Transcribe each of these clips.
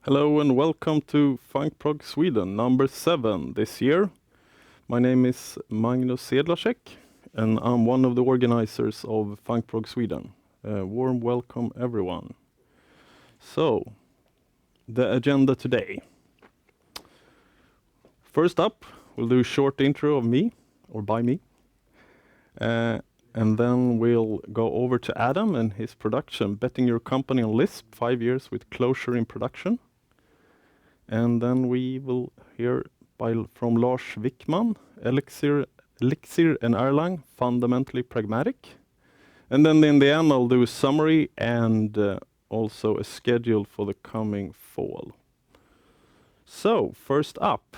Hello and welcome to funcprogsweden number 7 this year. My name is Magnus Sedlacek and I'm one of the organizers of funcprogsweden. Warm welcome everyone. So, the agenda today. First up, we'll do a short intro of me, or by me. And then we'll go over to Adam and his production, Betting Your Company on Lisp, 5 years with Clojure in production. And then we will hear from Lars Wickman, Elixir and Erlang, fundamentally pragmatic. And then in the end, I'll do a summary and also a schedule for the coming fall. So, first up,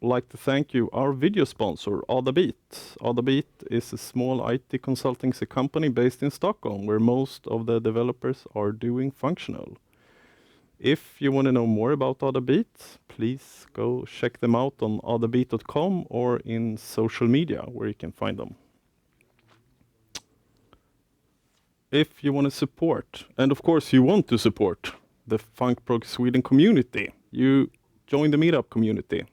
I'd like to thank you, our video sponsor, Adabeat. Adabeat is a small IT consultancy company based in Stockholm, where most of the developers are doing functional. If you want to know more about Adabeat, please go check them out on adabeat.com or in social media where you can find them. If you want to support, and of course you want to support, the funcprogsweden community, you join the Meetup community.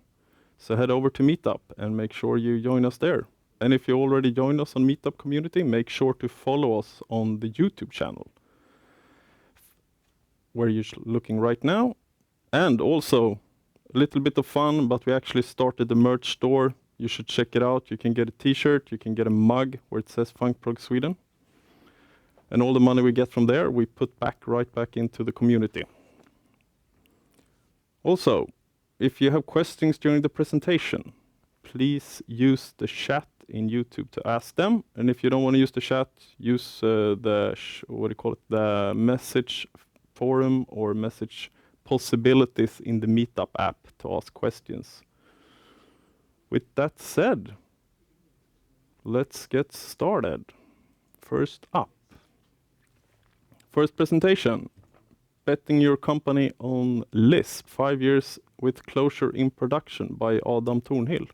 So head over to Meetup and make sure you join us there. And if you already joined us on Meetup community, make sure to follow us on the YouTube channel, where you're looking right now. And also a little bit of fun, but we actually started the merch store. You should check it out. You can get a t-shirt, you can get a mug where it says funcprogsweden. And all the money we get from there, we put right back into the community. Also, if you have questions during the presentation, please use the chat in YouTube to ask them. And if you don't want to use the chat, use the message forum or message possibilities in the Meetup app to ask questions. With that said, let's get started. First up. First presentation, Betting Your Company on Lisp, 5 years with Clojure in production by Adam Tornhill.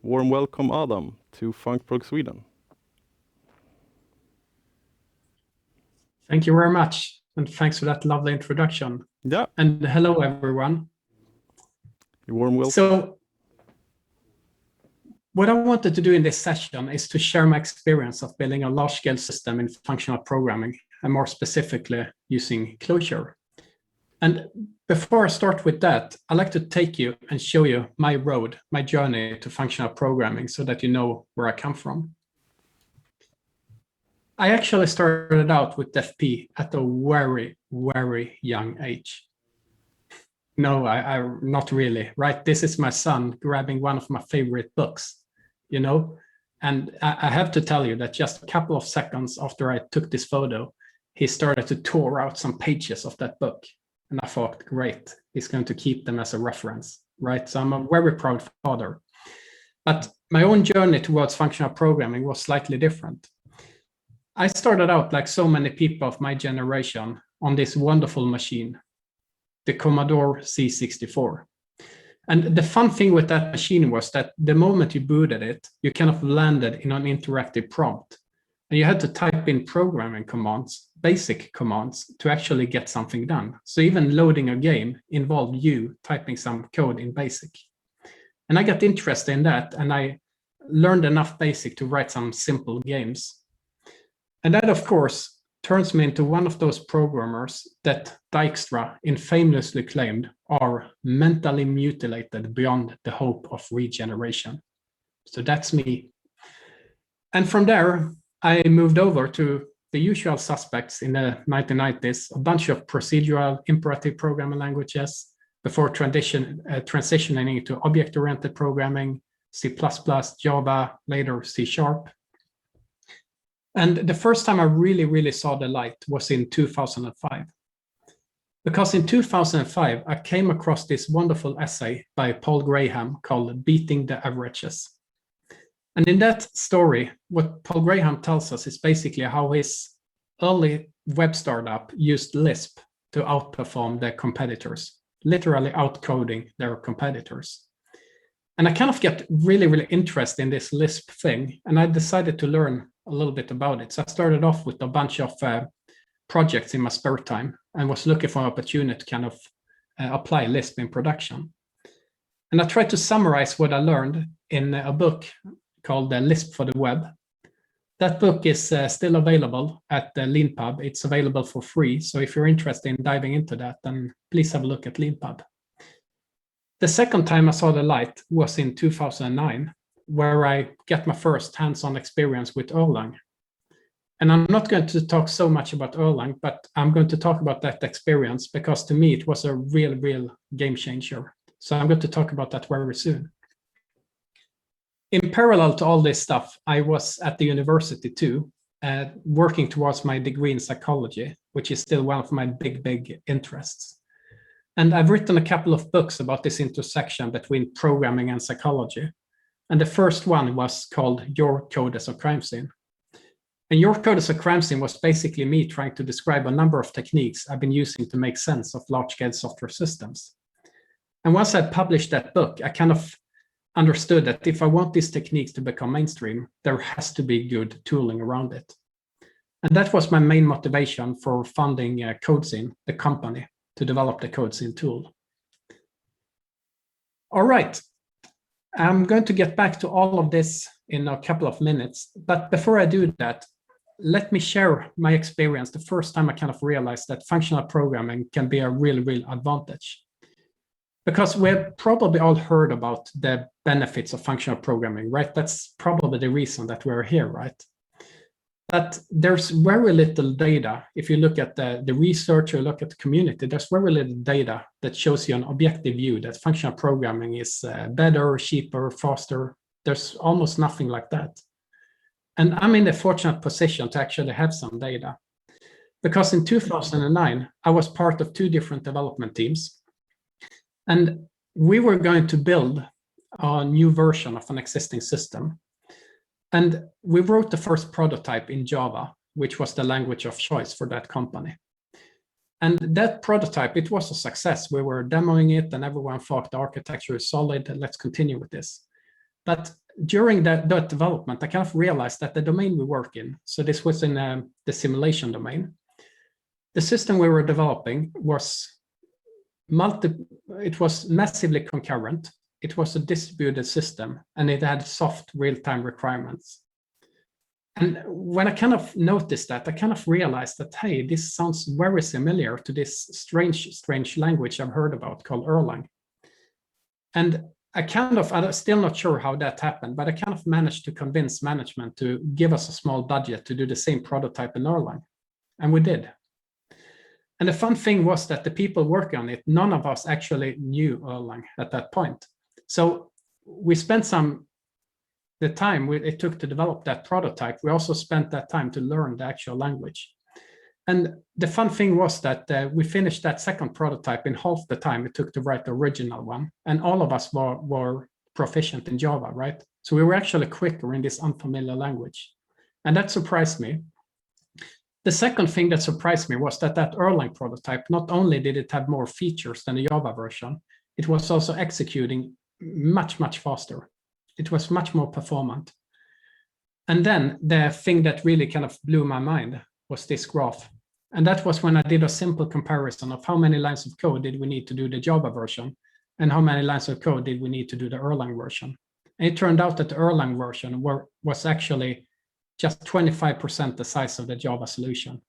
Warm welcome, Adam, to funcprogsweden. Thank you very much, and thanks for that lovely introduction. Yeah. And hello, everyone. You're warm welcome. So, what I wanted to do in this session is to share my experience of building a large-scale system in functional programming, and more specifically using Clojure. And before I start with that, I'd like to take you and show you my road, my journey to functional programming, so that you know where I come from. I actually started out with FP at a very, very young age. No, I not really, right? This is my son grabbing one of my favorite books, you know? And I have to tell you that just a couple of seconds after I took this photo, he started to tore out some pages of that book. And I thought, great, he's going to keep them as a reference, right? So I'm a very proud father. But my own journey towards functional programming was slightly different. I started out, like so many people of my generation, on this wonderful machine, the Commodore C64. And the fun thing with that machine was that the moment you booted it, you kind of landed in an interactive prompt. And you had to type in programming commands, basic commands, to actually get something done. So even loading a game involved you typing some code in BASIC. And I got interested in that, and I learned enough BASIC to write some simple games. And that, of course, turns me into one of those programmers that Dijkstra infamously claimed are mentally mutilated beyond the hope of regeneration. So that's me. And from there, I moved over to the usual suspects in the 1990s, a bunch of procedural imperative programming languages before transitioning into object-oriented programming, C++, Java, later C#. And the first time I really saw the light was in 2005. Because in 2005, I came across this wonderful essay by Paul Graham called Beating the Averages. And in that story, what Paul Graham tells us is basically how his early web startup used Lisp to outperform their competitors, literally outcoding their competitors. And I kind of get really interested in this Lisp thing, and I decided to learn a little bit about it. So I started off with a bunch of projects in my spare time and was looking for an opportunity to kind of apply Lisp in production. And I tried to summarize what I learned in a book called Lisp for the Web. That book is still available at LeanPub. It's available for free. So if you're interested in diving into that, then please have a look at LeanPub. The second time I saw the light was in 2009, where I got my first hands-on experience with Erlang. And I'm not going to talk so much about Erlang, but I'm going to talk about that experience because to me, it was a real game changer. So I'm going to talk about that very soon. In parallel to all this stuff, I was at the university too, working towards my degree in psychology, which is still one of my big interests. And I've written a couple of books about this intersection between programming and psychology. And the first one was called Your Code as a Crime Scene. And Your Code as a Crime Scene was basically me trying to describe a number of techniques I've been using to make sense of large-scale software systems. And once I published that book, I kind of understood that if I want these techniques to become mainstream, there has to be good tooling around it. And that was my main motivation for funding CodeScene, the company, to develop the CodeScene tool. All right, I'm going to get back to all of this in a couple of minutes. But before I do that, let me share my experience the first time I kind of realized that functional programming can be a real advantage. Because we've probably all heard about the benefits of functional programming, right? That's probably the reason that we're here, right? But there's very little data. If you look at the research or look at the community, there's very little data that shows you an objective view that functional programming is better, cheaper, faster. There's almost nothing like that. And I'm in the fortunate position to actually have some data. Because in 2009, I was part of 2 different development teams. And we were going to build a new version of an existing system. And we wrote the first prototype in Java, which was the language of choice for that company. And that prototype, it was a success. We were demoing it and everyone thought the architecture is solid. Let's continue with this. But during that development, I kind of realized that the domain we work in, so this was in the simulation domain, the system we were developing was massively concurrent. It was a distributed system and it had soft real-time requirements. And when I kind of noticed that, I kind of realized that, hey, this sounds very similar to this strange language I've heard about called Erlang. And I'm still not sure how that happened, but I kind of managed to convince management to give us a small budget to do the same prototype in Erlang. And we did. And the fun thing was that the people working on it, none of us actually knew Erlang at that point. So we spent the time it took to develop that prototype. We also spent that time to learn the actual language. And the fun thing was that we finished that second prototype in half the time it took to write the original one. And all of us were proficient in Java, right? So we were actually quicker in this unfamiliar language. And that surprised me. The second thing that surprised me was that Erlang prototype, not only did it have more features than the Java version, it was also executing much faster. It was much more performant. And then the thing that really kind of blew my mind was this graph. And that was when I did a simple comparison of how many lines of code did we need to do the Java version and how many lines of code did we need to do the Erlang version. And it turned out that the Erlang version was actually just 25% the size of the Java solution.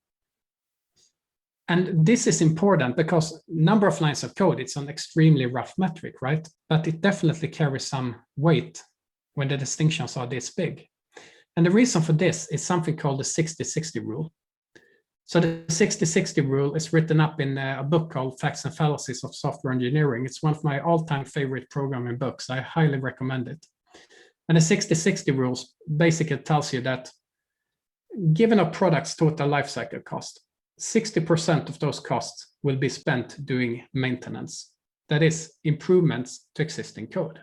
And this is important because number of lines of code, it's an extremely rough metric, right? But it definitely carries some weight when the distinctions are this big. And the reason for this is something called the 60-60 rule. So the 60-60 rule is written up in a book called Facts and Fallacies of Software Engineering. It's one of my all-time favorite programming books. I highly recommend it. And the 60-60 rules basically tells you that given a product's total lifecycle cost, 60% of those costs will be spent doing maintenance. That is, improvements to existing code.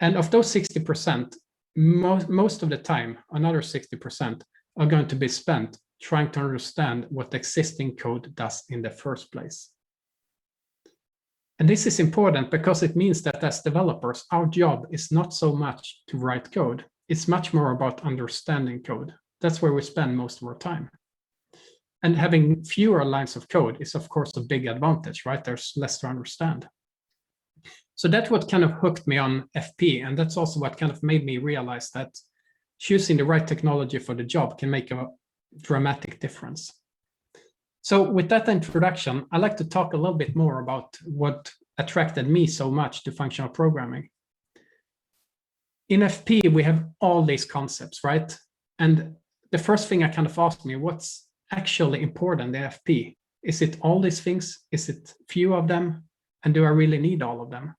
And of those 60%, most of the time, another 60% are going to be spent trying to understand what the existing code does in the first place. And this is important because it means that as developers, our job is not so much to write code. It's much more about understanding code. That's where we spend most of our time. And having fewer lines of code is, of course, a big advantage, right? There's less to understand. So that's what kind of hooked me on FP. And that's also what kind of made me realize that choosing the right technology for the job can make a dramatic difference. So with that introduction, I'd like to talk a little bit more about what attracted me so much to functional programming. In FP, we have all these concepts, right? And the first thing I kind of asked me, what's actually important in FP? Is it all these things? Is it few of them? And do I really need all of them?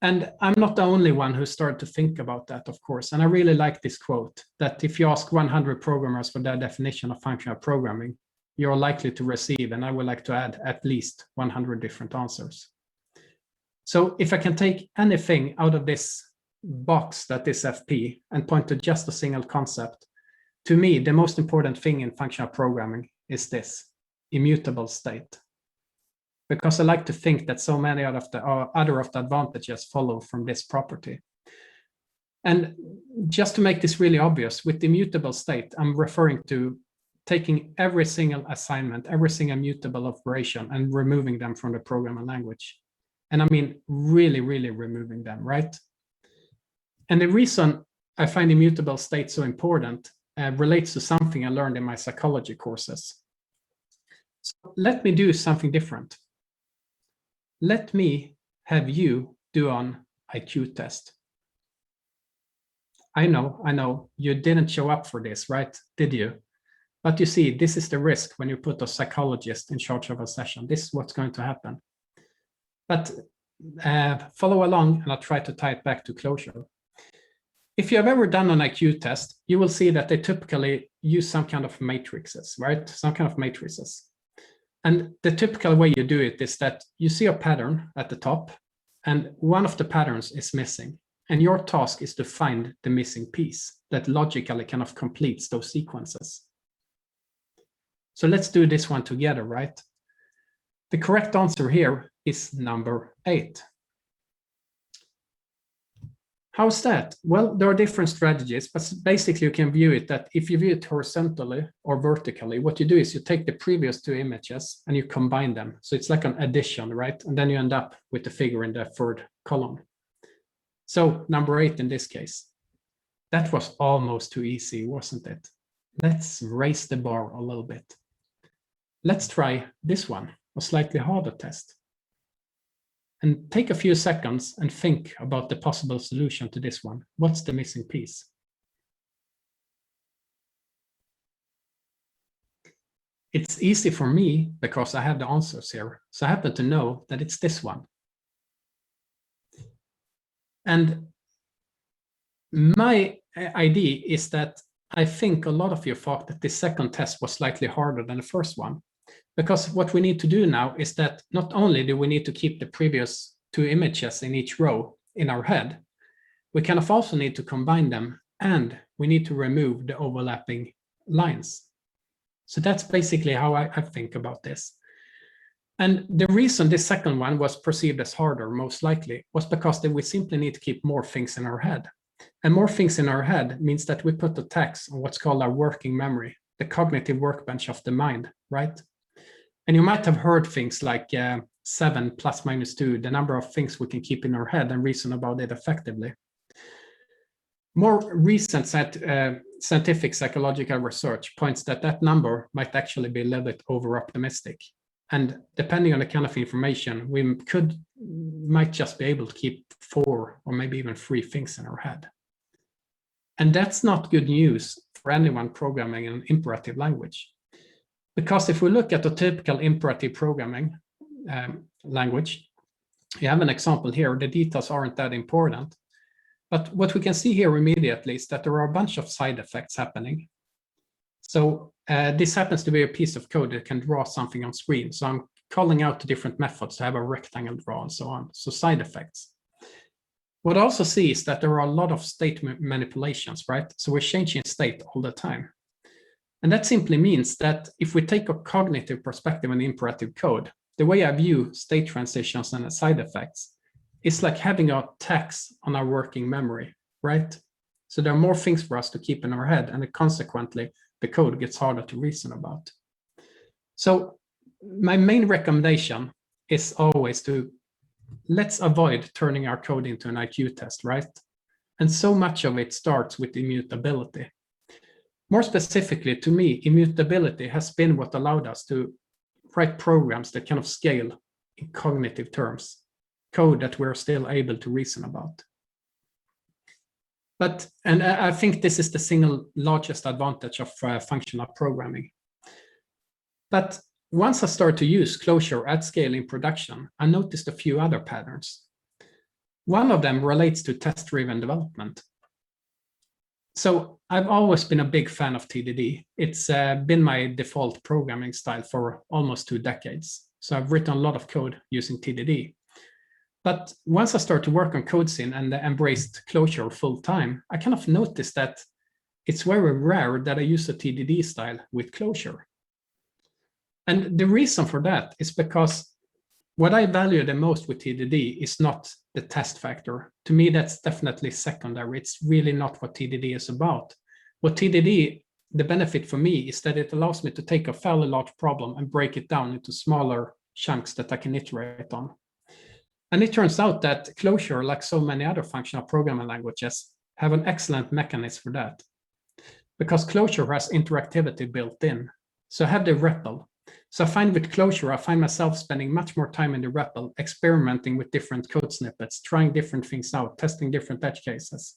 And I'm not the only one who started to think about that, of course. And I really like this quote, that if you ask 100 programmers for their definition of functional programming, you're likely to receive, and I would like to add, at least 100 different answers. So if I can take anything out of this box that is FP and point to just a single concept, to me, the most important thing in functional programming is this, immutable state. Because I like to think that so many other of the advantages follow from this property. And just to make this really obvious, with the immutable state, I'm referring to taking every single assignment, every single mutable operation and removing them from the programming language. And I mean, really, really removing them, right? And the reason I find immutable state so important relates to something I learned in my psychology courses. So let me do something different. Let me have you do an IQ test. I know, you didn't show up for this, right? Did you? But you see, this is the risk when you put a psychologist in charge of a session. This is what's going to happen. But follow along and I'll try to tie it back to Clojure. If you have ever done an IQ test, you will see that they typically use some kind of matrices, right? Some kind of matrices. And the typical way you do it is that you see a pattern at the top, and one of the patterns is missing. And your task is to find the missing piece that logically kind of completes those sequences. So let's do this one together, right? The correct answer here is number 8. How's that? Well, there are different strategies, but basically you can view it that if you view it horizontally or vertically, what you do is you take the previous 2 images and you combine them. So it's like an addition, right? And then you end up with the figure in the 3rd column. So number 8 in this case. That was almost too easy, wasn't it? Let's raise the bar a little bit. Let's try this one, a slightly harder test. And take a few seconds and think about the possible solution to this one. What's the missing piece? It's easy for me because I have the answers here. So I happen to know that it's this one. And my idea is that I think a lot of you thought that the second test was slightly harder than the first one. Because what we need to do now is that not only do we need to keep the previous 2 images in each row in our head, we kind of also need to combine them, and we need to remove the overlapping lines. So that's basically how I think about this. And the reason this second one was perceived as harder, most likely, was because we simply need to keep more things in our head. And more things in our head means that we put the tax on what's called our working memory, the cognitive workbench of the mind, right? And you might have heard things like 7 plus minus 2, the number of things we can keep in our head and reason about it effectively. More recent scientific psychological research points that that number might actually be a little bit over-optimistic. And depending on the kind of information, we might just be able to keep 4 or maybe even 3 things in our head. And that's not good news for anyone programming an imperative language. Because if we look at a typical imperative programming language, you have an example here. The details aren't that important. But what we can see here immediately is that there are a bunch of side effects happening. So this happens to be a piece of code that can draw something on screen. So I'm calling out the different methods to have a rectangle draw and so on. So side effects. What I also see is that there are a lot of state manipulations, right? So we're changing state all the time. And that simply means that if we take a cognitive perspective on imperative code, the way I view state transitions and side effects is like having a tax on our working memory, right? So there are more things for us to keep in our head, and consequently, the code gets harder to reason about. So my main recommendation is always to let's avoid turning our code into an IQ test, right? And so much of it starts with immutability. More specifically, to me, immutability has been what allowed us to write programs that kind of scale in cognitive terms, code that we're still able to reason about. And I think this is the single largest advantage of functional programming. But once I started to use Clojure at scale in production, I noticed a few other patterns. One of them relates to test-driven development. So I've always been a big fan of TDD. It's been my default programming style for almost 2 decades. So I've written a lot of code using TDD. But once I started to work on CodeScene and embraced Clojure full time, I kind of noticed that it's very rare that I use a TDD style with Clojure. And the reason for that is because what I value the most with TDD is not the test factor. To me, that's definitely secondary. It's really not what TDD is about. What TDD, the benefit for me is that it allows me to take a fairly large problem and break it down into smaller chunks that I can iterate on. And it turns out that Clojure, like so many other functional programming languages, have an excellent mechanism for that. Because Clojure has interactivity built in. So I have the REPL. So I find with Clojure, I find myself spending much more time in the REPL, experimenting with different code snippets, trying different things out, testing different edge cases.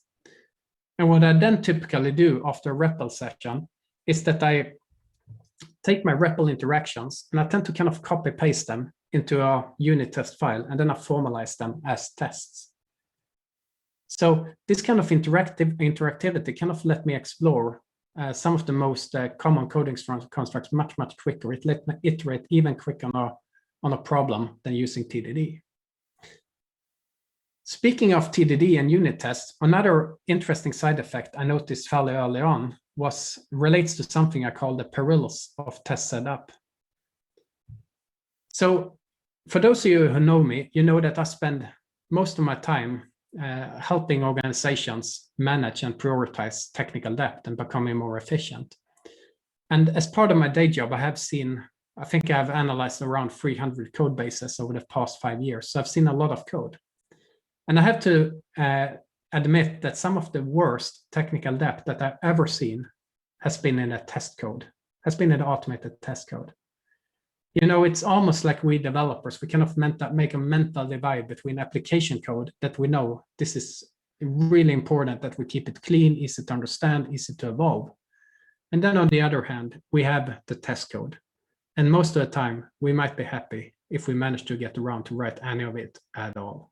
And what I then typically do after a REPL session is that I take my REPL interactions and I tend to kind of copy paste them into a unit test file, and then I formalize them as tests. So this kind of interactivity kind of let me explore some of the most common coding constructs much quicker. It let me iterate even quicker on a problem than using TDD. Speaking of TDD and unit tests, another interesting side effect I noticed fairly early on relates to something I call the perils of test setup. So for those of you who know me, you know that I spend most of my time helping organizations manage and prioritize technical debt and becoming more efficient. And as part of my day job, I think I've analyzed around 300 code bases over the past 5 years. So I've seen a lot of code. And I have to admit that some of the worst technical debt that I've ever seen has been in a test code, has been in automated test code. You know, it's almost like we developers, we kind of make a mental divide between application code that we know this is really important that we keep it clean, easy to understand, easy to evolve. And then on the other hand, we have the test code. And most of the time, we might be happy if we manage to get around to write any of it at all.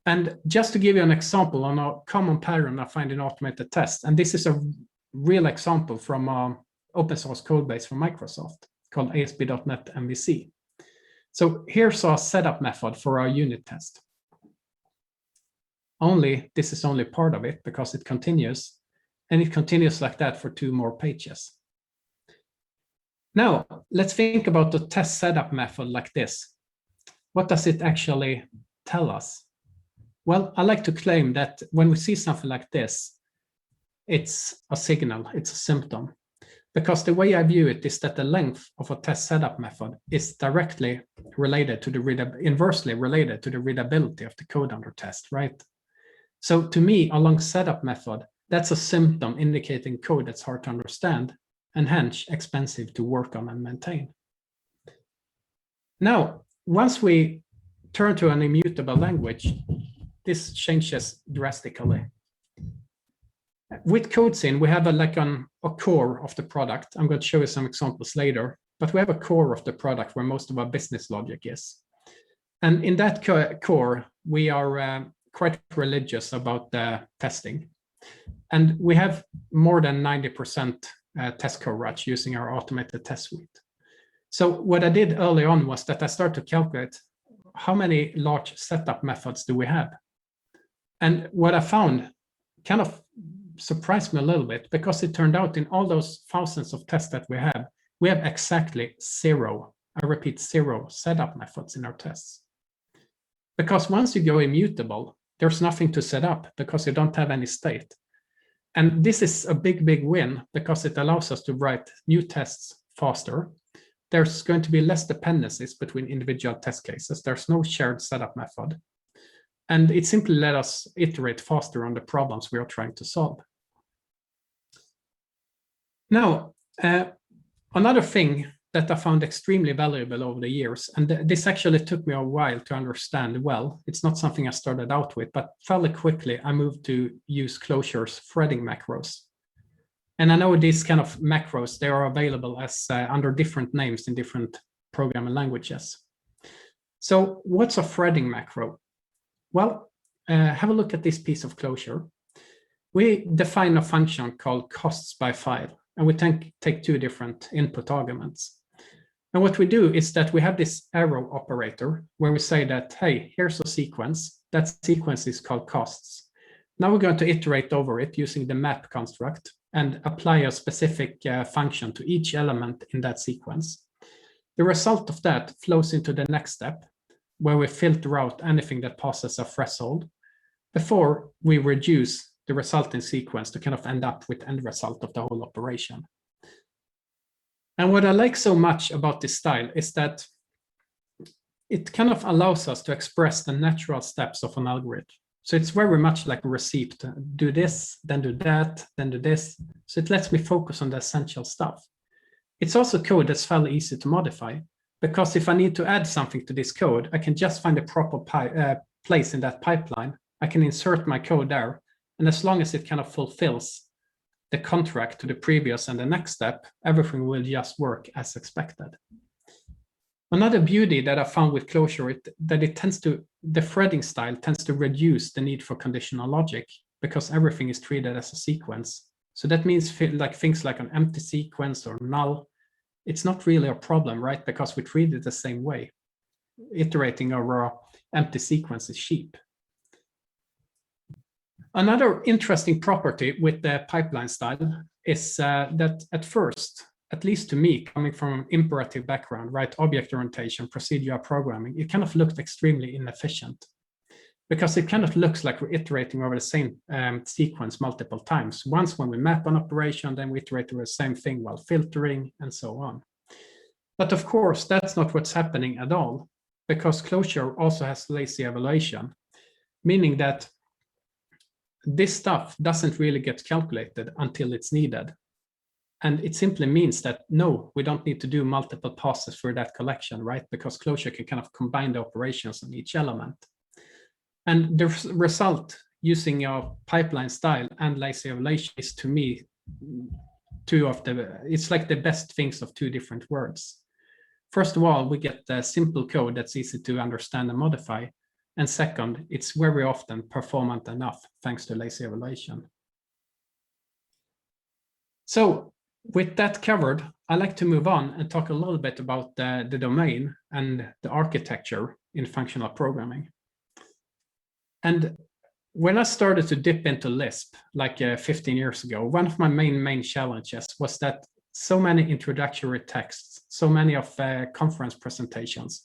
And just to give you an example on a common pattern I find in automated tests, and this is a real example from open source code base from Microsoft called ASP.NET MVC. So here's our setup method for our unit test. This is only part of it because it continues, and it continues like that for 2 more pages. Now, let's think about the test setup method like this. What does it actually tell us? Well, I like to claim that when we see something like this, it's a signal, it's a symptom. Because the way I view it is that the length of a test setup method is directly related to inversely related to the readability of the code under test, right? So to me, a long setup method, that's a symptom indicating code that's hard to understand and hence expensive to work on and maintain. Now, once we turn to an immutable language, this changes drastically. With CodeScene, we have a core of the product. I'm going to show you some examples later, but we have a core of the product where most of our business logic is. And in that core, we are quite religious about testing. And we have more than 90% test coverage using our automated test suite. So what I did early on was that I started to calculate how many large setup methods do we have. And what I found kind of surprised me a little bit because it turned out in all those thousands of tests that we have exactly 0, I repeat 0 setup methods in our tests. Because once you go immutable, there's nothing to set up because you don't have any state. And this is a big win because it allows us to write new tests faster. There's going to be less dependencies between individual test cases. There's no shared setup method. And it simply let us iterate faster on the problems we are trying to solve. Now, another thing that I found extremely valuable over the years, and this actually took me a while to understand well. It's not something I started out with, but fairly quickly I moved to use Clojure's threading macros. And I know these kind of macros, they are available as under different names in different programming languages. So what's a threading macro? Well, have a look at this piece of Clojure. We define a function called costs by file, and we take two different input arguments. And what we do is that we have this arrow operator where we say that, hey, here's a sequence. That sequence is called costs. Now we're going to iterate over it using the map construct and apply a specific function to each element in that sequence. The result of that flows into the next step, where we filter out anything that passes a threshold before we reduce the resulting sequence to kind of end up with the end result of the whole operation. And what I like so much about this style is that it kind of allows us to express the natural steps of an algorithm. So it's very much like a receipt. Do this, then do that, then do this. So it lets me focus on the essential stuff. It's also code that's fairly easy to modify, because if I need to add something to this code, I can just find the proper place in that pipeline. I can insert my code there. And as long as it kind of fulfills the contract to the previous and the next step, everything will just work as expected. Another beauty that I found with Clojure is that the threading style tends to reduce the need for conditional logic, because everything is treated as a sequence. So that means things like an empty sequence or null, it's not really a problem, right? Because we treat it the same way. Iterating over an empty sequence is cheap. Another interesting property with the pipeline style is that at first, at least to me, coming from an imperative background, right, object orientation, procedural programming, it kind of looked extremely inefficient, because it kind of looks like we're iterating over the same sequence multiple times. Once when we map an operation, then we iterate over the same thing while filtering and so on. But of course, that's not what's happening at all, because Clojure also has lazy evaluation, meaning that this stuff doesn't really get calculated until it's needed. And it simply means that, no, we don't need to do multiple passes for that collection, right? Because Clojure can kind of combine the operations on each element. And the result using a pipeline style and lazy evaluation is, to me, it's like the best things of two different worlds. First of all, we get the simple code that's easy to understand and modify. And second, it's very often performant enough thanks to lazy evaluation. So with that covered, I'd like to move on and talk a little bit about the domain and the architecture in functional programming. And when I started to dip into Lisp, like 15 years ago, one of my main challenges was that so many introductory texts, so many of conference presentations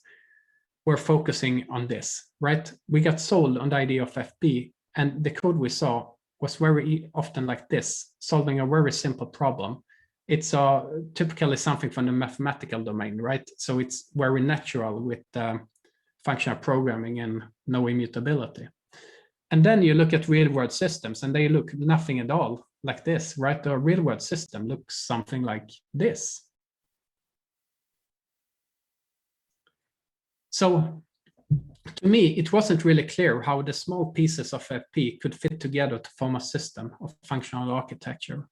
were focusing on this, right? We got sold on the idea of FP, and the code we saw was very often like this, solving a very simple problem. It's typically something from the mathematical domain, right? So it's very natural with functional programming and no immutability. And then you look at real-world systems, and they look nothing at all like this, right? The real-world system looks something like this. So to me, it wasn't really clear how the small pieces of FP could fit together to form a system of functional architecture.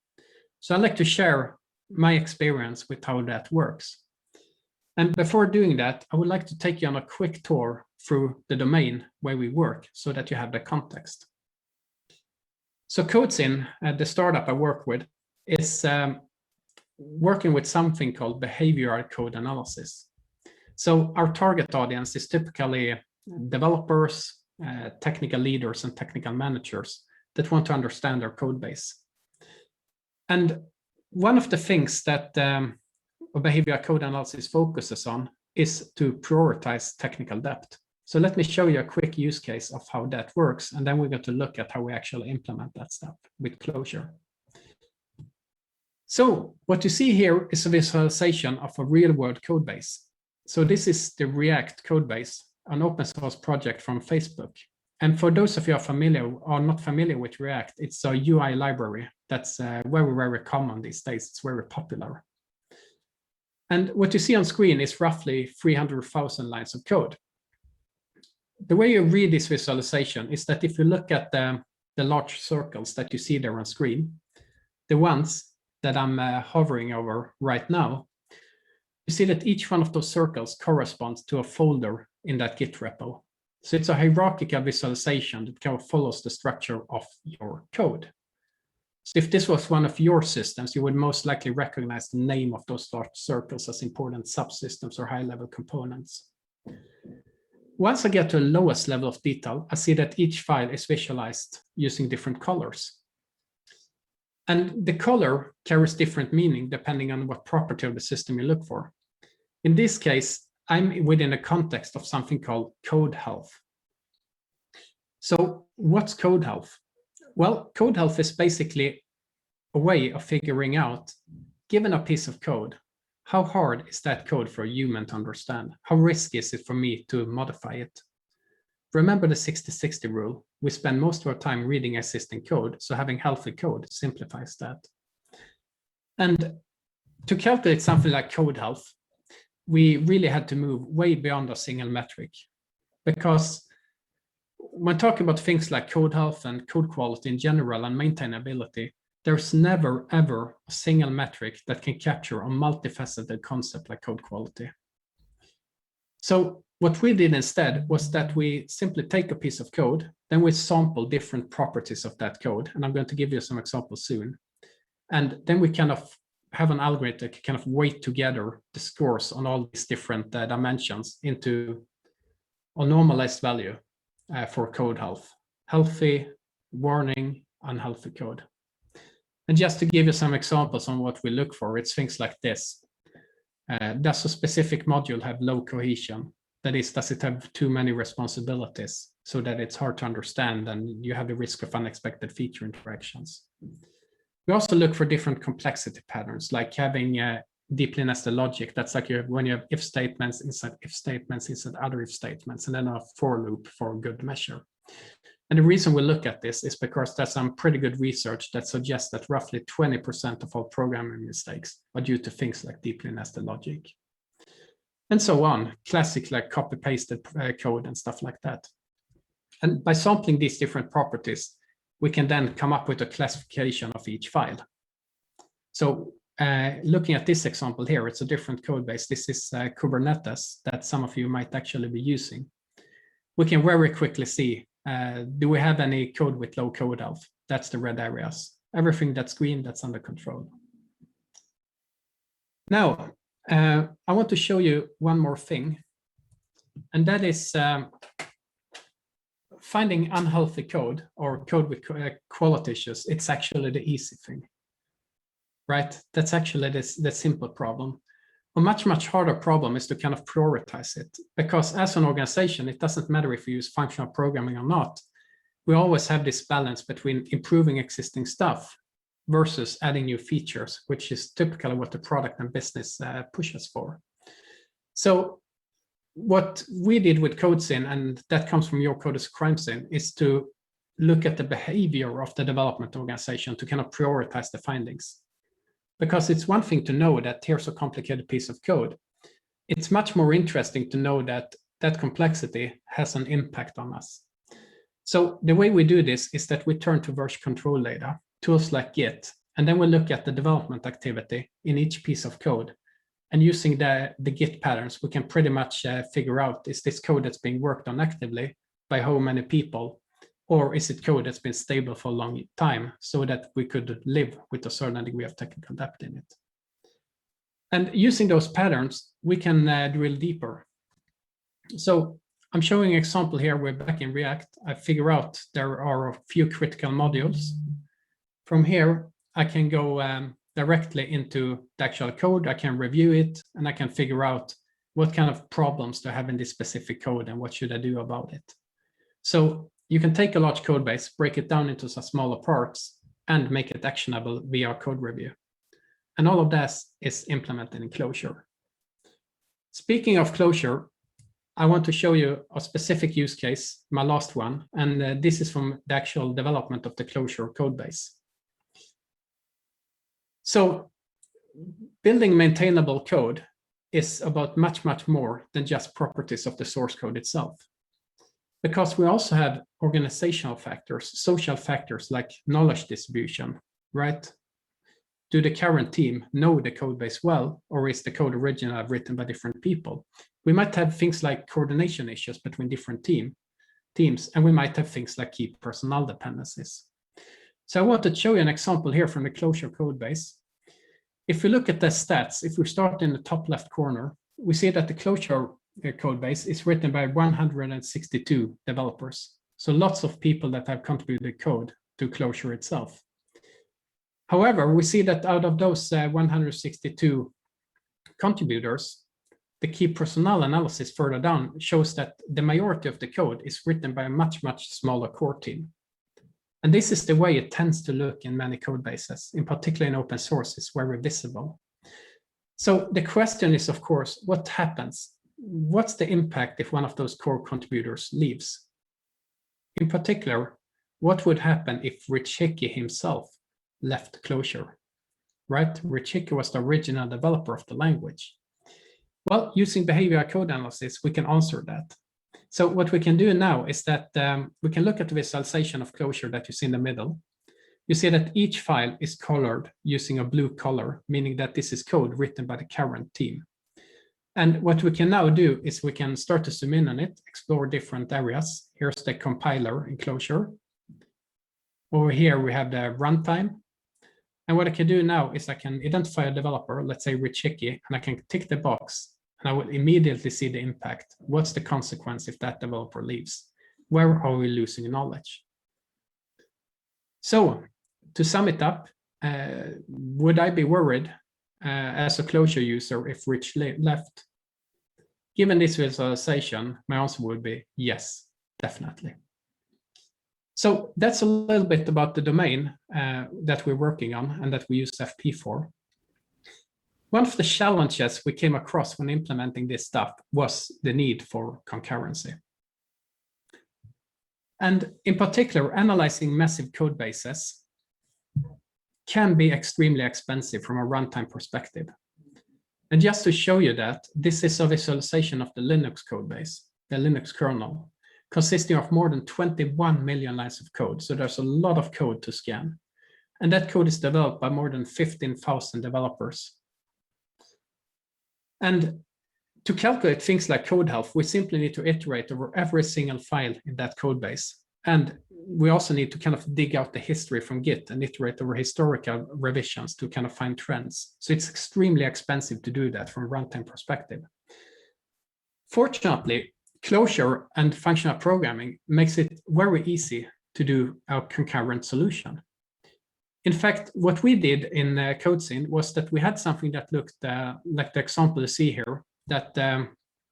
So I'd like to share my experience with how that works. And before doing that, I would like to take you on a quick tour through the domain where we work so that you have the context. So CodeScene, the startup I work with, is working with something called behavioral code analysis. So our target audience is typically developers, technical leaders, and technical managers that want to understand their code base. And one of the things that behavioral code analysis focuses on is to prioritize technical depth. So let me show you a quick use case of how that works, and then we're going to look at how we actually implement that stuff with Clojure. So what you see here is a visualization of a real-world code base. So this is the React code base, an open source project from Facebook. And for those of you who are not familiar with React, it's a UI library that's very, very common these days. It's very popular. And what you see on screen is roughly 300,000 lines of code. The way you read this visualization is that if you look at the large circles that you see there on screen, the ones that I'm hovering over right now, you see that each one of those circles corresponds to a folder in that Git repo. So it's a hierarchical visualization that kind of follows the structure of your code. So if this was one of your systems, you would most likely recognize the name of those large circles as important subsystems or high-level components. Once I get to the lowest level of detail, I see that each file is visualized using different colors. And the color carries different meaning depending on what property of the system you look for. In this case, I'm within a context of something called code health. So what's code health? Well, code health is basically a way of figuring out, given a piece of code, how hard is that code for a human to understand? How risky is it for me to modify it? Remember the 60-60 rule. We spend most of our time reading existing code, so having healthy code simplifies that. And to calculate something like code health, we really had to move way beyond a single metric, because when talking about things like code health and code quality in general and maintainability, there's never, ever a single metric that can capture a multifaceted concept like code quality. So what we did instead was that we simply take a piece of code, then we sample different properties of that code. And I'm going to give you some examples soon. And then we kind of have an algorithm that can kind of weight together the scores on all these different dimensions into a normalized value for code health: healthy, warning, unhealthy code. And just to give you some examples on what we look for, it's things like this. Does a specific module have low cohesion? That is, does it have too many responsibilities so that it's hard to understand and you have the risk of unexpected feature interactions? We also look for different complexity patterns, like having deeply nested logic. That's like when you have if statements inside other if statements, and then a for loop for good measure. And the reason we look at this is because there's some pretty good research that suggests that roughly 20% of all programming mistakes are due to things like deeply nested logic. And so on, classic like copy-pasted code and stuff like that. And by sampling these different properties, we can then come up with a classification of each file. So looking at this example here, it's a different code base. This is Kubernetes that some of you might actually be using. We can very quickly see, do we have any code with low code health? That's the red areas. Everything that's green, that's under control. Now, I want to show you one more thing, and that is finding unhealthy code or code with quality issues. It's actually the easy thing, right? That's actually the simple problem. A much, much harder problem is to kind of prioritize it, because as an organization, it doesn't matter if you use functional programming or not. We always have this balance between improving existing stuff versus adding new features, which is typically what the product and business pushes for. So what we did with CodeScene, and that comes from your code as crime scene, is to look at the behavior of the development organization to kind of prioritize the findings. Because it's one thing to know that here's a complicated piece of code. It's much more interesting to know that that complexity has an impact on us. So the way we do this is that we turn to version control data, tools like Git, and then we look at the development activity in each piece of code. And using the Git patterns, we can pretty much figure out, is this code that's being worked on actively by how many people, or is it code that's been stable for a long time so that we could live with a certain degree of technical depth in it. And using those patterns, we can drill deeper. So I'm showing an example here. We're back in React. I figure out there are a few critical modules. From here, I can go directly into the actual code. I can review it, and I can figure out what kind of problems do I have in this specific code and what should I do about it. So you can take a large code base, break it down into some smaller parts, and make it actionable via code review. And all of that is implemented in Clojure. Speaking of Clojure, I want to show you a specific use case, my last one, and this is from the actual development of the Clojure code base. So building maintainable code is about much, much more than just properties of the source code itself. Because we also have organizational factors, social factors like knowledge distribution, right? Do the current team know the code base well, or is the code originally written by different people? We might have things like coordination issues between different teams, and we might have things like key personnel dependencies. So I want to show you an example here from the Clojure code base. If we look at the stats, if we start in the top left corner, we see that the Clojure code base is written by 162 developers. So lots of people that have contributed code to Clojure itself. However, we see that out of those 162 contributors, the key personnel analysis further down shows that the majority of the code is written by a much, much smaller core team. And this is the way it tends to look in many code bases, in particular in open source, it's very visible. So the question is, of course, what happens? What's the impact if one of those core contributors leaves? In particular, what would happen if Rich Hickey himself left Clojure, right? Rich Hickey was the original developer of the language. Well, using behavioral code analysis, we can answer that. So what we can do now is that we can look at the visualization of Clojure that you see in the middle. You see that each file is colored using a blue color, meaning that this is code written by the current team. And what we can now do is we can start to zoom in on it, explore different areas. Here's the compiler in Clojure. Over here, we have the runtime. And what I can do now is I can identify a developer, let's say Rich Hickey, and I can tick the box, and I will immediately see the impact. What's the consequence if that developer leaves? Where are we losing knowledge? So to sum it up, would I be worried as a Clojure user if Rich left? Given this visualization, my answer would be yes, definitely. So that's a little bit about the domain that we're working on and that we use FP for. One of the challenges we came across when implementing this stuff was the need for concurrency. And in particular, analyzing massive code bases can be extremely expensive from a runtime perspective. And just to show you that, this is a visualization of the Linux code base, the Linux kernel, consisting of more than 21 million lines of code. So there's a lot of code to scan. And that code is developed by more than 15,000 developers. And to calculate things like code health, we simply need to iterate over every single file in that code base. And we also need to kind of dig out the history from Git and iterate over historical revisions to kind of find trends. So it's extremely expensive to do that from a runtime perspective. Fortunately, Clojure and functional programming makes it very easy to do a concurrent solution. In fact, what we did in CodeScene was that we had something that looked like the example you see here, that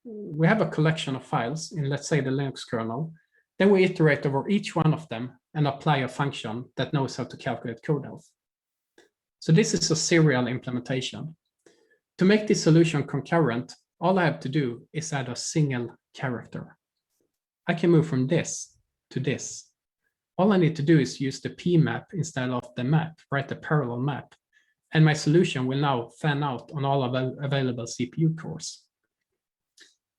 we have a collection of files in, let's say, the Linux kernel. Then we iterate over each one of them and apply a function that knows how to calculate code health. So this is a serial implementation. To make this solution concurrent, all I have to do is add a single character. I can move from this to this. All I need to do is use the P map instead of the map, right? The parallel map. And my solution will now fan out on all available CPU cores.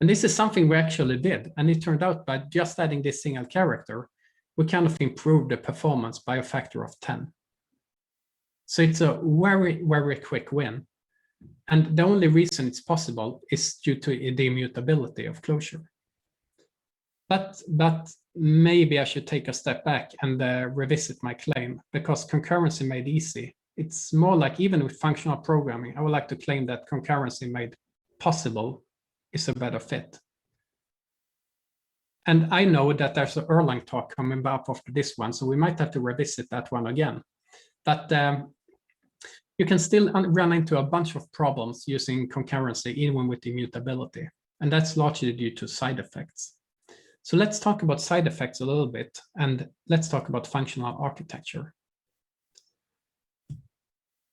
And this is something we actually did. And it turned out by just adding this single character, we kind of improved the performance by a factor of 10. So it's a very, very quick win. And the only reason it's possible is due to the immutability of Clojure. But maybe I should take a step back and revisit my claim, because concurrency made easy. It's more like, even with functional programming, I would like to claim that concurrency made possible is a better fit. And I know that there's an Erlang talk coming up after this one, so we might have to revisit that one again. But you can still run into a bunch of problems using concurrency, even with immutability. And that's largely due to side effects. So let's talk about side effects a little bit, and let's talk about functional architecture.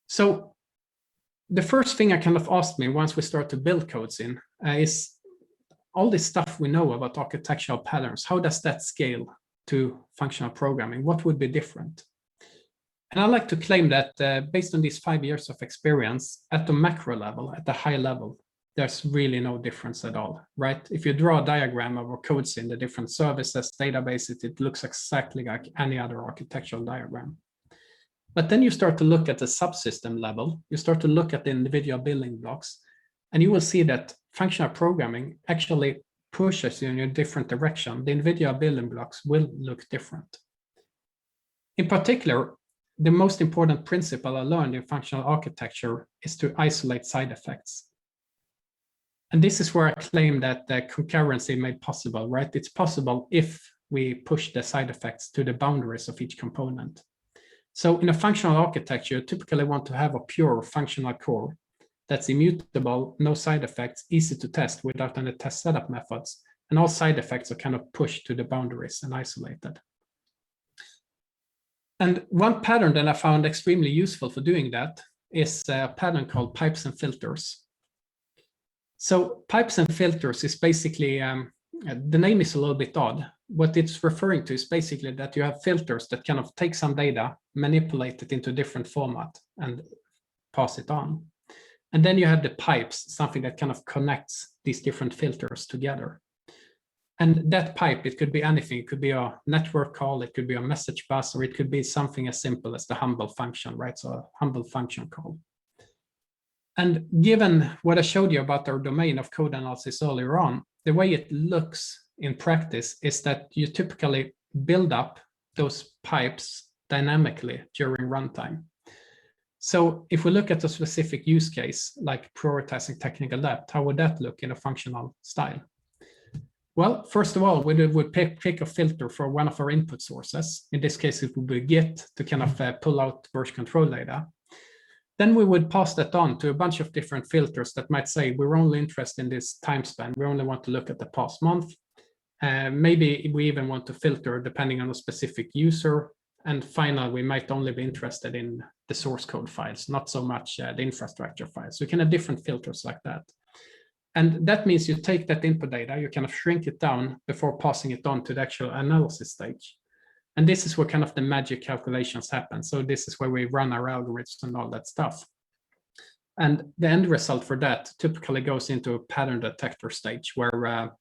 So the first thing I kind of asked me once we start to build CodeScene is all this stuff we know about architectural patterns, how does that scale to functional programming? What would be different? And I like to claim that based on these 5 years of experience at the macro level, at the high level, there's really no difference at all, right? If you draw a diagram of our CodeScene, the different services, databases, it looks exactly like any other architectural diagram. But then you start to look at the subsystem level, you start to look at the individual building blocks, and you will see that functional programming actually pushes you in a different direction. The individual building blocks will look different. In particular, the most important principle I learned in functional architecture is to isolate side effects. And this is where I claim that the concurrency made possible, right? It's possible if we push the side effects to the boundaries of each component. So in a functional architecture, you typically want to have a pure functional core that's immutable, no side effects, easy to test without any test setup methods, and all side effects are kind of pushed to the boundaries and isolated. And one pattern that I found extremely useful for doing that is a pattern called pipes and filters. So pipes and filters is basically, the name is a little bit odd. What it's referring to is basically that you have filters that kind of take some data, manipulate it into a different format and pass it on. And then you have the pipes, something that kind of connects these different filters together. And that pipe, it could be anything. It could be a network call, it could be a message bus, or it could be something as simple as the humble function, right? So a humble function call. And given what I showed you about our domain of code analysis earlier on, the way it looks in practice is that you typically build up those pipes dynamically during runtime. So if we look at a specific use case, like prioritizing technical debt, how would that look in a functional style? Well, first of all, we would pick a filter for one of our input sources. In this case, it would be Git to kind of pull out version control data. Then we would pass that on to a bunch of different filters that might say, we're only interested in this time span. We only want to look at the past month. Maybe we even want to filter depending on a specific user. And finally, we might only be interested in the source code files, not so much the infrastructure files. So you can have different filters like that. And that means you take that input data, you kind of shrink it down before passing it on to the actual analysis stage. And this is where kind of the magic calculations happen. So this is where we run our algorithms and all that stuff. And the end result for that typically goes into a pattern detector stage where,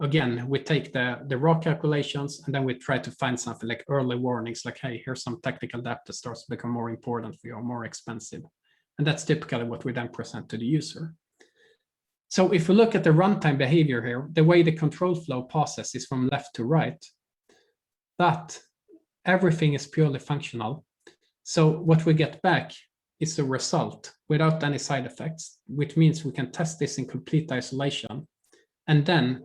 again, we take the raw calculations and then we try to find something like early warnings, like, hey, here's some technical debt that starts to become more important for you or more expensive. And that's typically what we then present to the user. So if we look at the runtime behavior here, the way the control flow passes is from left to right, but everything is purely functional. So what we get back is the result without any side effects, which means we can test this in complete isolation. And then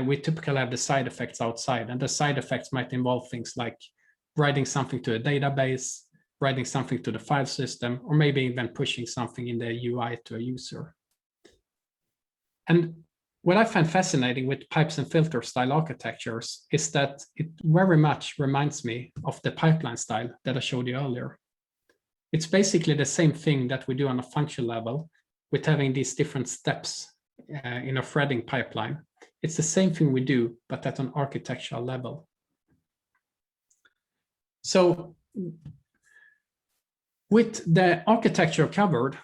we typically have the side effects outside, and the side effects might involve things like writing something to a database, writing something to the file system, or maybe even pushing something in the UI to a user. And what I find fascinating with pipes and filter style architectures is that it very much reminds me of the pipeline style that I showed you earlier. It's basically the same thing that we do on a function level with having these different steps in a threading pipeline. It's the same thing we do, but at an architectural level. So with the architecture covered,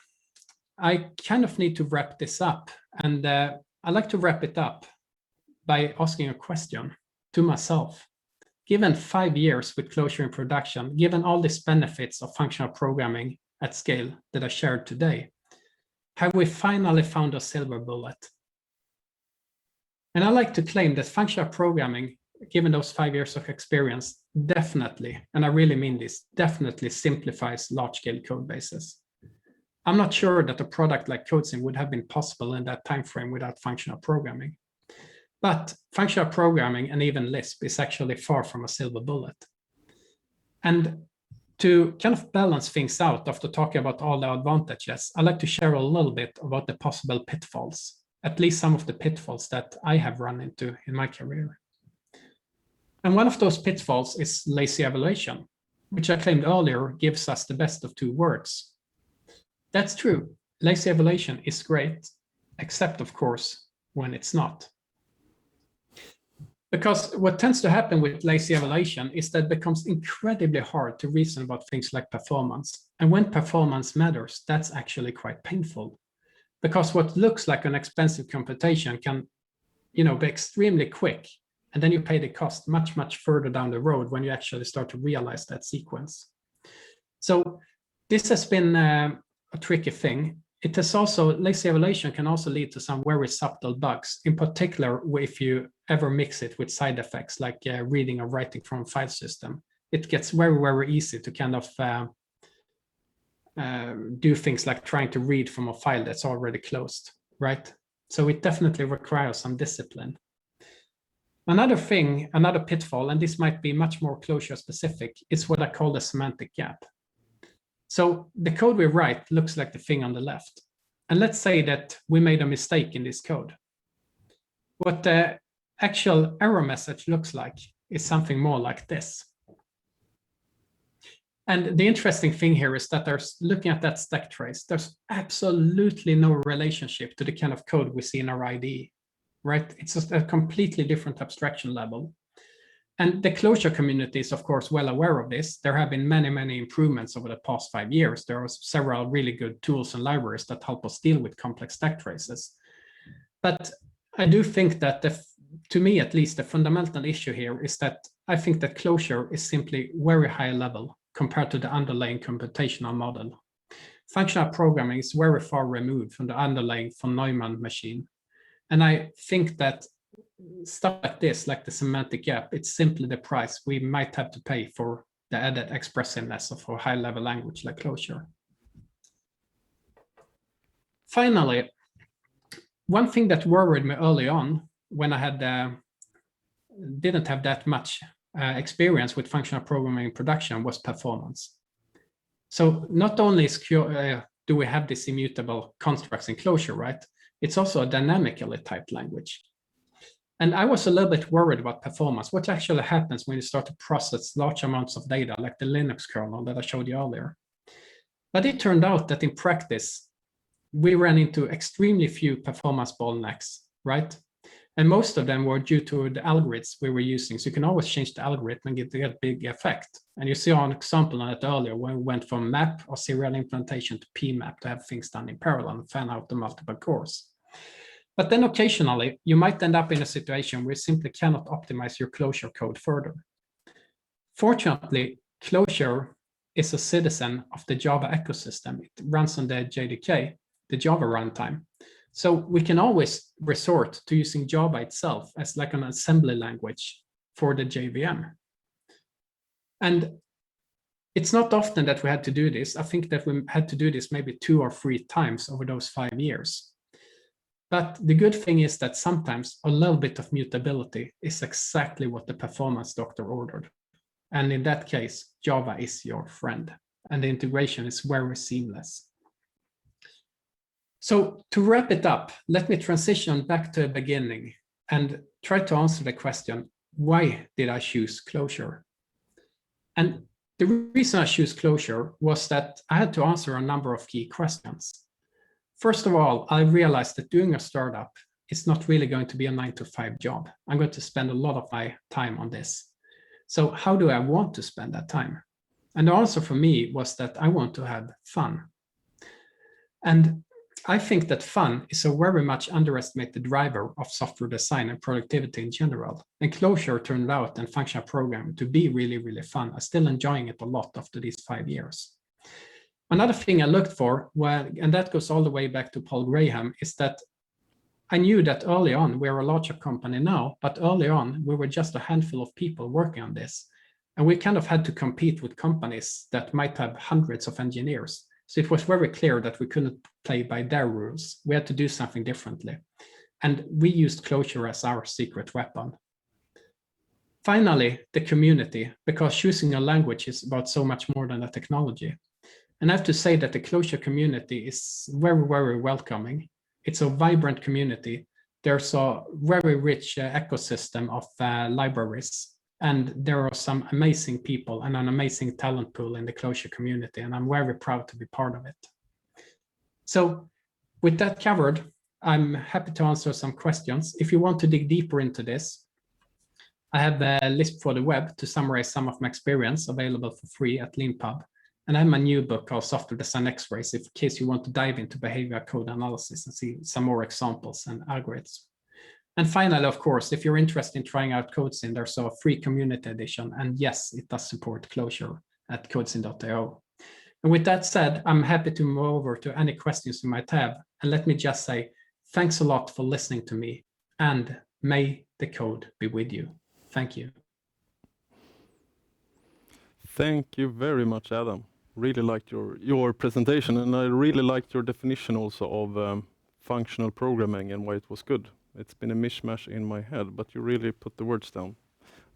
I kind of need to wrap this up. And I like to wrap it up by asking a question to myself. Given 5 years with Clojure in production, given all these benefits of functional programming at scale that I shared today, have we finally found a silver bullet? And I like to claim that functional programming, given those 5 years of experience, definitely, and I really mean this, definitely simplifies large-scale code bases. I'm not sure that a product like CodeScene would have been possible in that time frame without functional programming. But functional programming and even Lisp is actually far from a silver bullet. And to kind of balance things out after talking about all the advantages, I'd like to share a little bit about the possible pitfalls, at least some of the pitfalls that I have run into in my career. And one of those pitfalls is lazy evaluation, which I claimed earlier gives us the best of two worlds. That's true. Lazy evaluation is great, except of course, when it's not. Because what tends to happen with lazy evaluation is that it becomes incredibly hard to reason about things like performance. And when performance matters, that's actually quite painful. Because what looks like an expensive computation can, be extremely quick. And then you pay the cost much, much further down the road when you actually start to realize that sequence. So this has been a tricky thing. It has also, lazy evaluation can also lead to some very subtle bugs, in particular if you ever mix it with side effects like reading or writing from a file system. It gets very, very easy to kind of do things like trying to read from a file that's already closed, right? So it definitely requires some discipline. Another thing, another pitfall, and this might be much more Clojure specific, is what I call the semantic gap. So the code we write looks like the thing on the left. And let's say that we made a mistake in this code. What the actual error message looks like is something more like this. And the interesting thing here is that there's, looking at that stack trace, there's absolutely no relationship to the kind of code we see in our IDE, right? It's just a completely different abstraction level. And the Clojure community is, of course, well aware of this. There have been many, many improvements over the past 5 years. There are several really good tools and libraries that help us deal with complex stack traces. But I do think that, to me at least, the fundamental issue here is that I think that Clojure is simply very high level compared to the underlying computational model. Functional programming is very far removed from the underlying von Neumann machine. And I think that stuff like this, like the semantic gap, it's simply the price we might have to pay for the added expressiveness of a high-level language like Clojure. Finally, one thing that worried me early on when I had didn't have that much experience with functional programming in production was performance. So not only do we have these immutable constructs in Clojure, right? It's also a dynamically typed language. And I was a little bit worried about performance. What actually happens when you start to process large amounts of data, like the Linux kernel that I showed you earlier? But it turned out that in practice, we ran into extremely few performance bottlenecks, right? And most of them were due to the algorithms we were using. So you can always change the algorithm and get a big effect. And you saw an example on it earlier when we went from map or serial implementation to PMAP to have things done in parallel and fan out the multiple cores. But then occasionally, you might end up in a situation where you simply cannot optimize your Clojure code further. Fortunately, Clojure is a citizen of the Java ecosystem. It runs on the JDK, the Java runtime. So we can always resort to using Java itself as like an assembly language for the JVM. And it's not often that we had to do this. I think that we had to do this maybe 2 or 3 times over those 5 years. But the good thing is that sometimes a little bit of mutability is exactly what the performance doctor ordered. And in that case, Java is your friend, and the integration is very seamless. So to wrap it up, let me transition back to the beginning and try to answer the question, why did I choose Clojure? And the reason I chose Clojure was that I had to answer a number of key questions. First of all, I realized that doing a startup is not really going to be a 9-to-5 job. I'm going to spend a lot of my time on this. So how do I want to spend that time? And the answer for me was that I want to have fun. And I think that fun is a very much underestimated driver of software design and productivity in general. And Clojure turned out and functional programming to be really, really fun. I'm still enjoying it a lot after these 5 years. Another thing I looked for, and that goes all the way back to Paul Graham, is that I knew that early on, we're a larger company now, but early on, we were just a handful of people working on this. And we kind of had to compete with companies that might have hundreds of engineers. So it was very clear that we couldn't play by their rules. We had to do something differently. And we used Clojure as our secret weapon. Finally, the community, because choosing a language is about so much more than a technology. And I have to say that the Clojure community is very, very welcoming. It's a vibrant community. There's a very rich ecosystem of libraries. And there are some amazing people and an amazing talent pool in the Clojure community. And I'm very proud to be part of it. So with that covered, I'm happy to answer some questions. If you want to dig deeper into this, I have a Lisp for the web to summarize some of my experience available for free at LeanPub. And I have my new book called Software Design X-Rays, in case you want to dive into behavior code analysis and see some more examples and algorithms. And finally, of course, if you're interested in trying out CodeScene, there's a free community edition. And yes, it does support Clojure at codescene.io. And with that said, I'm happy to move over to any questions you might have. And let me just say, thanks a lot for listening to me, and may the code be with you. Thank you. Thank you very much, Adam. Really liked your presentation, and I really liked your definition also of functional programming and why it was good. It's been a mishmash in my head, but you really put the words down.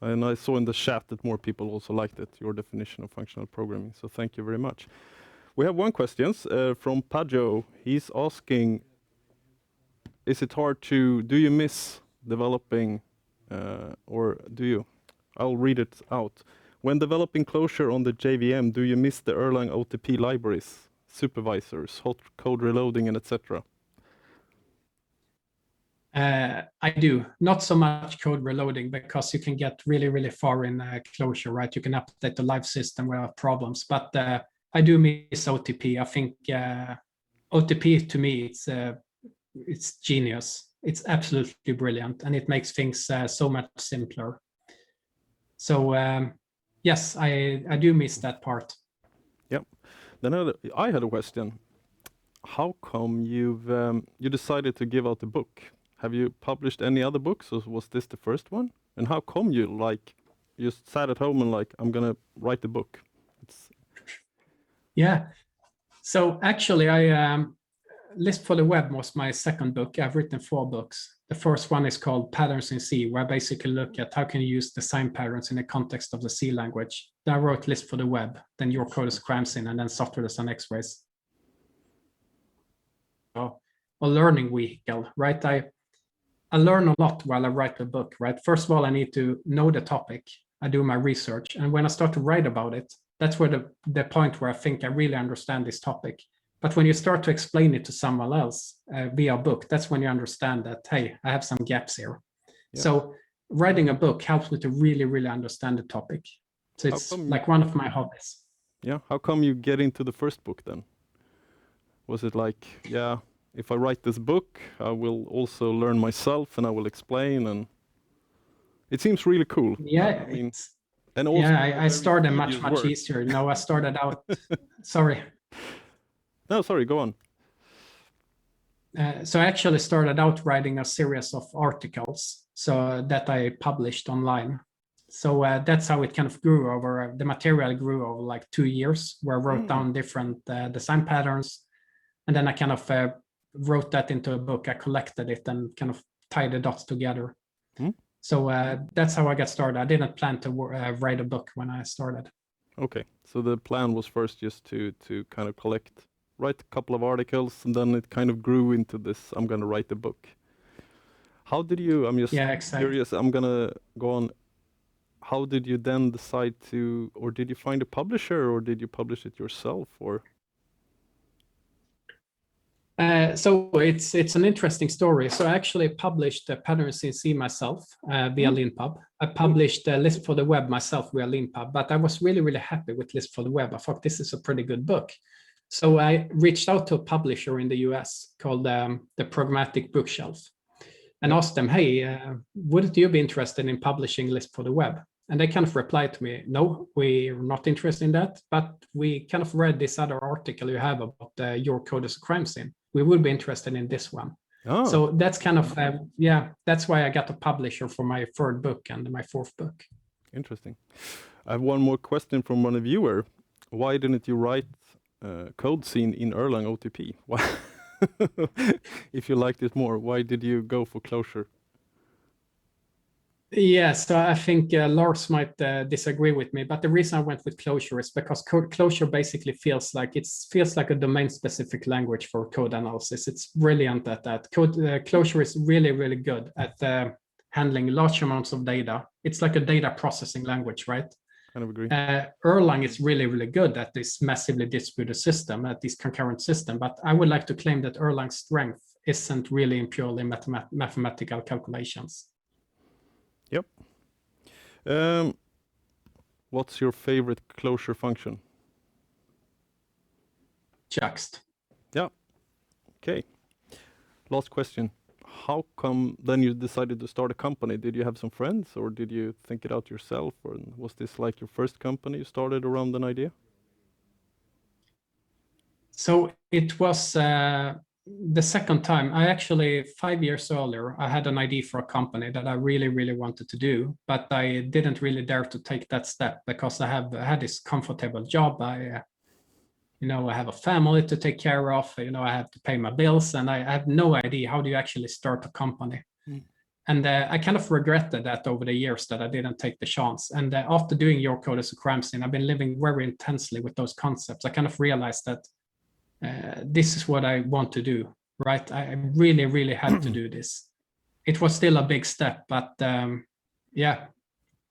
And I saw in the chat that more people also liked it, your definition of functional programming. So thank you very much. We have one question from Pajo. He's asking, is it hard to, do you miss developing, or do you? I'll read it out. When developing Clojure on the JVM, do you miss the Erlang OTP libraries, supervisors, hot code reloading, and etc.? I do, not so much code reloading, because you can get really, really far in Clojure, right? You can update the live system without problems, but I do miss OTP. I think OTP to me, it's genius. It's absolutely brilliant, and it makes things so much simpler. So yes, I do miss that part. Yep. Then I had a question. How come you decided to give out a book? Have you published any other books, or was this the first one? And how come you just sat at home and I'm gonna write a book? Yeah. So actually, Lisp for the Web was my second book. I've written 4 books. The first one is called Patterns in C, where I basically look at how can you use design patterns in the context of the C language. Then I wrote Lisp for the Web, then Your Code is a Crime Scene, and then Software Design X-Rays. A learning vehicle, right? I learn a lot while I write the book, right? First of all, I need to know the topic. I do my research. And when I start to write about it, that's where the point where I think I really understand this topic. But when you start to explain it to someone else via a book, that's when you understand that, hey, I have some gaps here. Yeah. So writing a book helps me to really, really understand the topic. So it's like one of my hobbies. Yeah. How come you get into the first book then? Was it like, yeah, if I write this book, I will also learn myself and I will explain, and it seems really cool. Yeah, I mean, and also I started much easier. No, I started out. Sorry. No, sorry. Go on. So I actually started out writing a series of articles, so that I published online. So that's how it kind of grew over. The material grew over like 2 years, where I wrote down different design patterns, and then I kind of wrote that into a book. I collected it and kind of tied the dots together. So that's how I got started. I didn't plan to write a book when I started. Okay, so the plan was first just to kind of write a couple of articles, and then it kind of grew into this, I'm going to write a book. How did you, I'm just curious, I'm going to go on. How did you then decide to, or did you find a publisher, or did you publish it yourself, or? So it's an interesting story. So I actually published Patterns in C myself via LeanPub. I published Lisp for the Web myself via LeanPub, but I was really, really happy with Lisp for the Web. I thought this is a pretty good book. So I reached out to a publisher in the US called the Pragmatic Bookshelf and asked them, hey, wouldn't you be interested in publishing Lisp for the Web? And they kind of replied to me, no, we're not interested in that, but we kind of read this other article you have about Your Code is a Crime Scene. We would be interested in this one. Oh. So that's kind of, that's why I got a publisher for my 3rd book and my 4th book. Interesting. I have one more question from one viewer. Why didn't you write CodeScene in Erlang OTP? Why? If you liked it more, why did you go for Clojure? Yes, so I think Lars might disagree with me, but the reason I went with Clojure is because Clojure basically feels like a domain-specific language for code analysis. It's brilliant at that. Clojure is really, really good at handling large amounts of data. It's like a data processing language, right? kind of agree. Erlang is really, really good at this massively distributed system, at this concurrent system. But I would like to claim that Erlang's strength isn't really in purely mathematical calculations. Yep. What's your favorite Clojure function? Juxt. Yeah. Okay. Last question. How come then you decided to start a company? Did you have some friends, or did you think it out yourself, or was this like your first company you started around an idea? So it was the second time. I actually, 5 years earlier, I had an idea for a company that I really, really wanted to do, but I didn't really dare to take that step because I had this comfortable job. I have a family to take care of. I have to pay my bills, and I have no idea how do you actually start a company. And I kind of regretted that over the years that I didn't take the chance. And after doing Your Code as a Crime Scene, I've been living very intensely with those concepts. I kind of realized that this is what I want to do, right? I really, really had to do this. It was still a big step, but yeah,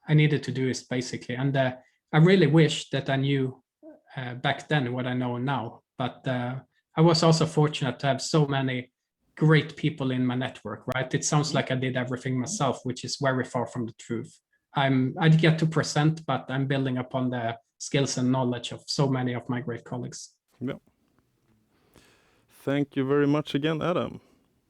I needed to do this basically. And I really wish that I knew back then what I know now. But I was also fortunate to have so many great people in my network, right? It sounds like I did everything myself, which is very far from the truth. I get to present, but I'm building upon the skills and knowledge of so many of my great colleagues. Yeah. Thank you very much again, Adam.